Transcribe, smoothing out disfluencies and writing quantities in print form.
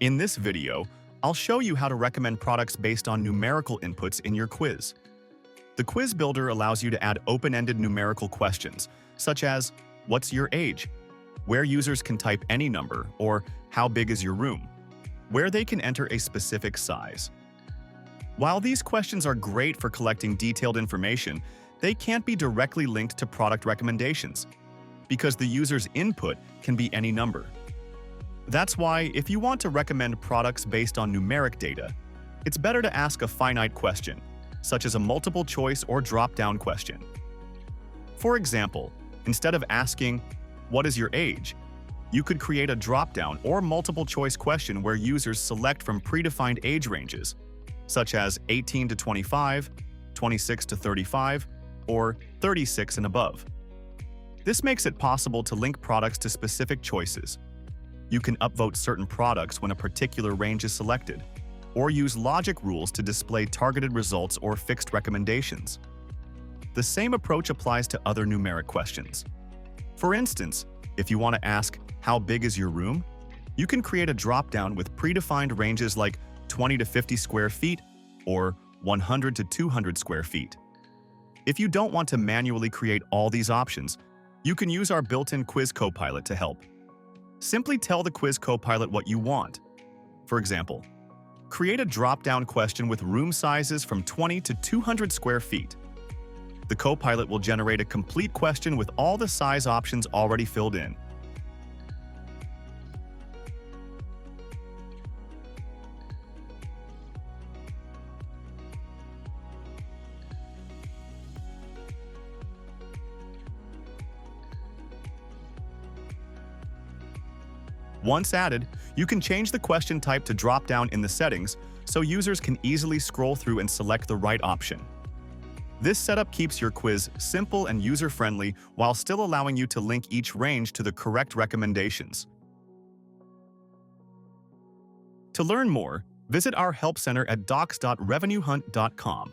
In this video, I'll show you how to recommend products based on numerical inputs in your quiz. The quiz builder allows you to add open-ended numerical questions, such as, what's your age? Where users can type any number, or how big is your room? Where they can enter a specific size. While these questions are great for collecting detailed information, they can't be directly linked to product recommendations, because the user's input can be any number. That's why, if you want to recommend products based on numeric data, it's better to ask a finite question, such as a multiple choice or drop-down question. For example, instead of asking, what is your age? You could create a drop-down or multiple choice question where users select from predefined age ranges, such as 18 to 25, 26 to 35, or 36 and above. This makes it possible to link products to specific choices. You can upvote certain products when a particular range is selected, or use logic rules to display targeted results or fixed recommendations. The same approach applies to other numeric questions. For instance, if you want to ask, how big is your room? You can create a drop-down with predefined ranges like 20 to 50 square feet or 100 to 200 square feet. If you don't want to manually create all these options, you can use our built-in quiz Copilot to help. Simply tell the quiz Copilot what you want. For example, create a drop-down question with room sizes from 20 to 200 square feet. The Copilot will generate a complete question with all the size options already filled in. Once added, you can change the question type to drop-down in the settings so users can easily scroll through and select the right option. This setup keeps your quiz simple and user-friendly while still allowing you to link each range to the correct recommendations. To learn more, visit our Help Center at docs.revenuehunt.com.